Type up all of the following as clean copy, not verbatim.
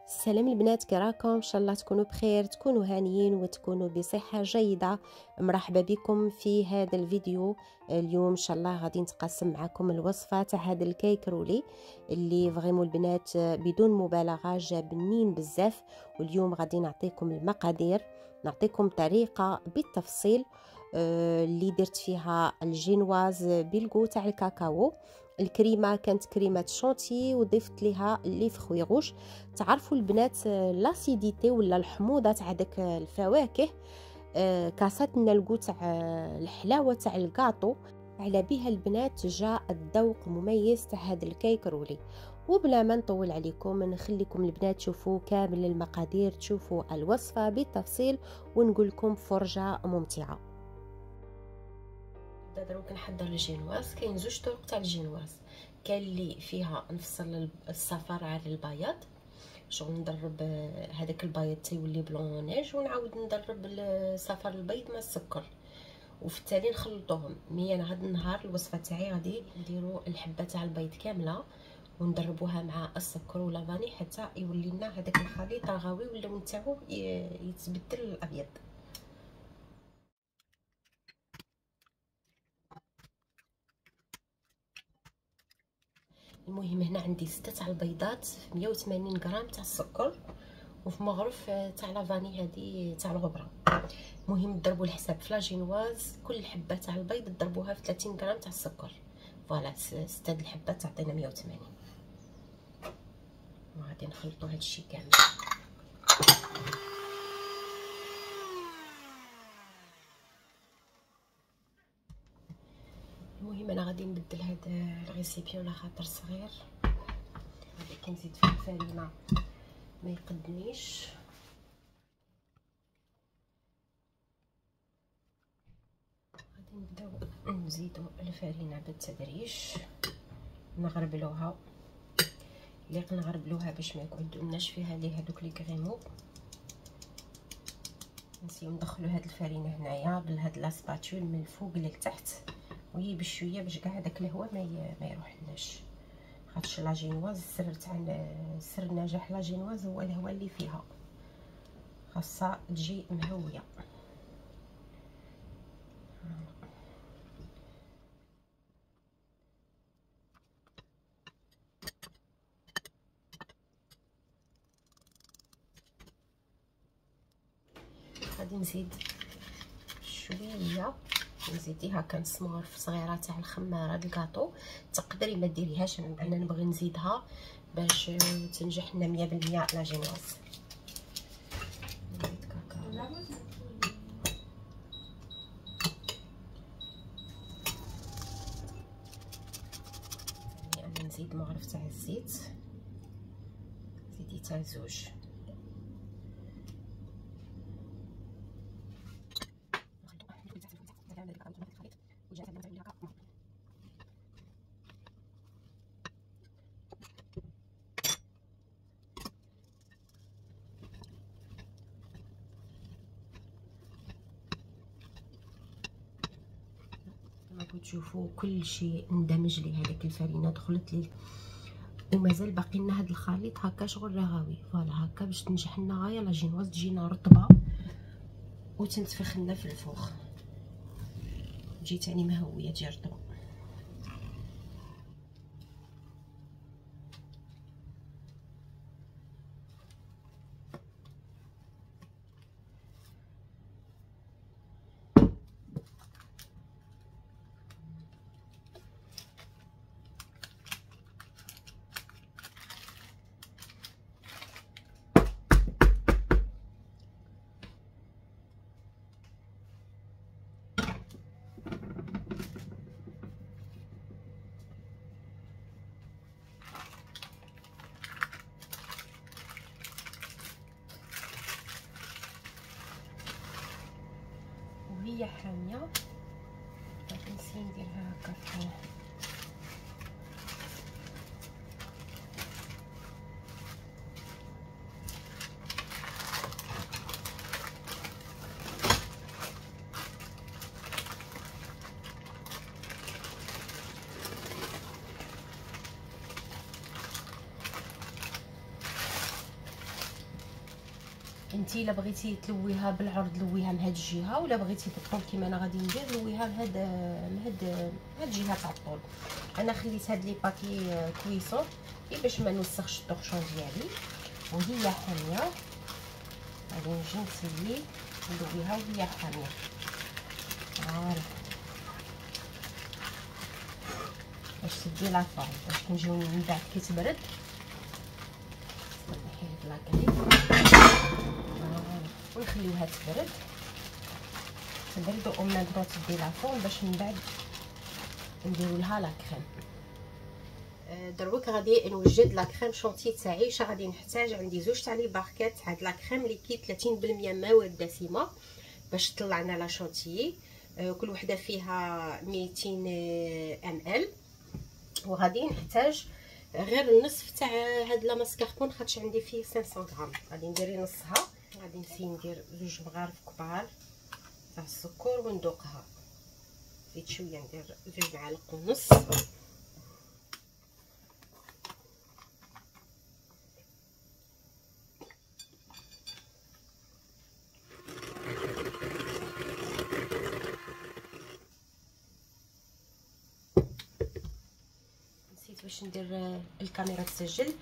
السلام البنات، كي راكم؟ ان شاء الله تكونوا بخير، تكونوا هانيين وتكونوا بصحه جيده. مرحبا بكم في هذا الفيديو. اليوم ان شاء الله غادي نتقاسم معكم الوصفه تاع هذا الكيك رولي اللي فريمون البنات بدون مبالغه جا بنين بزاف. واليوم غادي نعطيكم المقادير، نعطيكم طريقه بالتفصيل اللي درت فيها الجينواز بالكو تاع الكاكاو. الكريمه كانت كريمه شونتي وضفت لها الليف خويغوش. تعرفوا البنات لاسيديتي ولا الحموضه تاع داك الفواكه كاسات لنا الكو تاع الحلاوه تاع الكاطو. على بها البنات جاء الذوق مميز تاع هذا الكيك رولي. وبلا ما نطول عليكم نخليكم البنات تشوفوا كامل المقادير، تشوفوا الوصفه بالتفصيل ونقول لكم فرجه ممتعه. دروك نحضر الجينواز. كاين زوج طرق تاع الجينواز، كاين اللي فيها نفصل الصفار على البياض، شغل ندرب هذاك البياض تيولي بلون نيج، ونعاود ندرب الصفار البيض مع السكر وفي التالي نخلطوهم. مي انا هذا النهار الوصفه تاعي غادي نديروا الحبه تاع البيض كامله وندربوها مع السكر ولا فاني حتى يولي لنا هذاك الخليط رغوي واللون تاعو يتبدل الابيض. المهم هنا عندي 6 تاع البيضات، 180 غرام تاع السكر، وفي مغرف تاع لافاني هذه تاع الغبره. المهم تضربوا الحساب في لاجينواز، كل حبه تاع البيض تضربوها في 30 غرام تاع السكر. فوالا 6 الحبات تعطينا 180. وغادي نخلطوا هادشي كامل. المهم انا غادي نبدل هذا الريسيبيون على خاطر صغير، غادي كنزيد فيه الفرينه ما يقدنيش. غادي نبداو نزيدو الفرينه بالتدريج، نغربلوها اللي نغربلوها باش ما يقعدولناش فيها لي هذوك لي كريمو. نسيو ندخلو هاد الفرينه هنايا بهاد لاسباتول من الفوق للتحت، وهي بشويه باش كاع هذاك الهواء ما يروحلناش، خاطش لاجينواز السر تاع سر نجاح لاجينواز هو الهواء اللي فيها، خاصها تجي مهويه. غادي نزيد شويه، نزيدي هكا نص مغرف صغيره تاع الخماره الكاطو. تقدري ما ديريهاش، انا نبغي نزيدها باش تنجح لنا 100% لاجينواز. نزيد كاكاو، يعني نزيد مغرف تاع الزيت، زيدي تاع زوج. راكم تشوفوا كل شيء اندمج لي، هذيك الفرينه دخلت لي ومازال باقي لنا هذا الخليط هكا شغل رغوي. فوالا هكا باش تنجح لنا غايه لاجينواز تجينا رطبه وتنتفخ لنا في الفوخ، تجي تاني مهويه تجي رطبه. وهي حاميه غادي نسي نديرها هكا فوق. انتي الا بغيتي تلويها بالعرض لويها من هاد الجهه، ولا بغيتي بالطول كيما انا غادي ندير لويها من هاد الجهه تاع الطول. انا خليت هاد لي باكي كويسون باش ما نوسخش الطرشون ديالي، وهي حاميه غادي نجي نسيي نلويها وهي حاميه. فوالا باش تدي لا فورم، باش كنجيو من بعد كي تبرد نحي هاد لاكري ونخليوها تبرد ومن بعد تدي لا فورم باش من بعد نديرو لها لا كريم. دروك غادي نوجد لا كريم شونتي تاعي. اش غادي نحتاج؟ عندي زوج تاع لي باركات هاد لا كريم ليكيد 30% مواد دسمه باش طلعنا لا شونتي. كل وحده فيها 200 ml. وغادي نحتاج غير النصف تاع هاد لا ماسكاربون خاطش عندي فيه 500 غرام. غادي ندير نصها. غادي نسي ندير زوج مغارف كبار تاع السكر وندوقها. زيد شويه ندير زوج معالق ونص. باش ندير الكاميرا تسجل.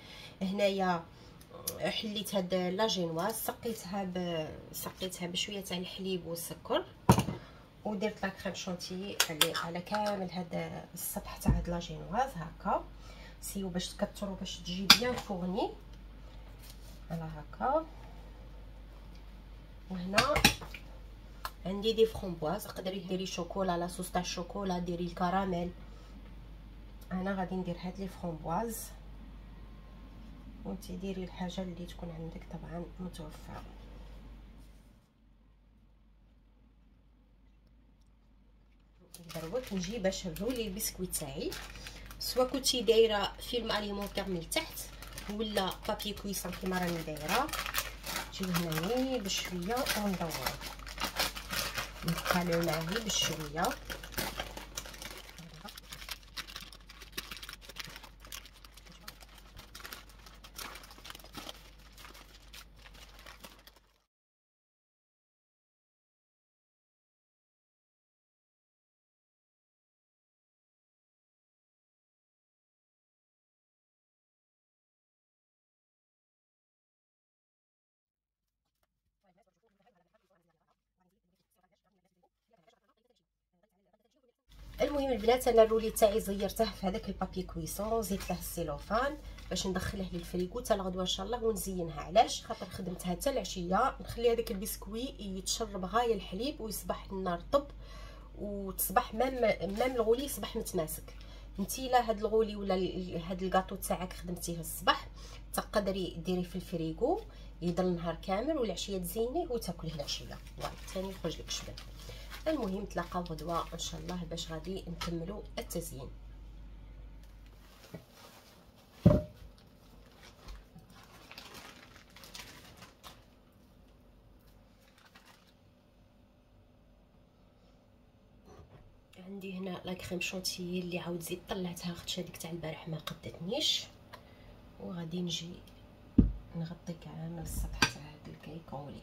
هنايا حليت هاد لاجينواز، سقيتها بشويه تاع الحليب والسكر، ودرت لا كريم شونتيي على كامل هاد السطح تاع هاد لاجينواز هكا. سيو باش تكثروا باش تجي بيان فورني على هكا. وهنا عندي دي فرامبواز، تقدري ديري شوكولا لا صوص تاع الشوكولا، ديري الكراميل. انا غادي ندير هاد لي فرامبواز، وانتي ديري الحاجه اللي تكون عندك طبعا متوفره. دروك نجي باش نرولي البسكويت تاعي. سواء كنتي دايره فيلم اليمونتير من التحت ولا بابي كويسون كيما راني دايره، نجيو هنايا بشويه وندورو نقليو معاه بشويه. المهم البنات انا الرولي تاعي زيرته في هذاك البابي كويسون، زيت له السيلوفان باش ندخله للفريغو حتى الغدوه ان شاء الله ونزينها. علاش؟ خاطر خدمتها حتى العشيه، نخلي هذاك البسكوي يتشرب غايه الحليب ويصبح لنا رطب، وتصبح مام الغولي يصبح متماسك. انتي لا هاد الغولي ولا هاد الكاطو تاعك خدمتيه الصباح تقدري ديريه في الفريغو يضل النهار كامل، والعشيه تزينيه وتاكليه العشيه فوالا ثاني يخرج لك شباب. المهم تلاقاو غدوه ان شاء الله باش غادي نكملوا التزيين. عندي هنا لا كريم شونتيي اللي عاود زيد طلعتها خاطش هذيك تاع البارح ما قدتنيش، وغادي نجي نغطي كامل السطح تاع هذا الكيكولي.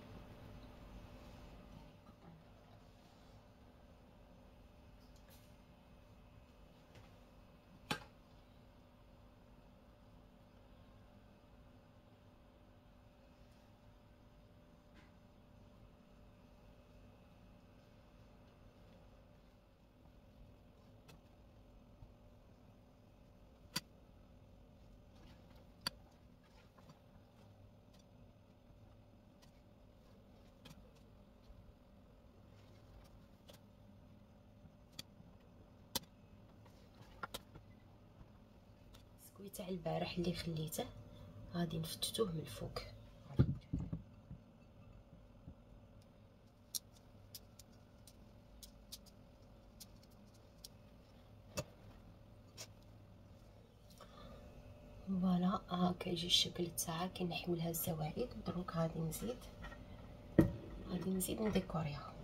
البسكويت تاع البارح اللي خليته غادي نفتتوه من الفوق. فوالا هاكا يجي الشكل تاعها. كنحيو لها الزوايد. دروك غادي نزيد نديكوريها.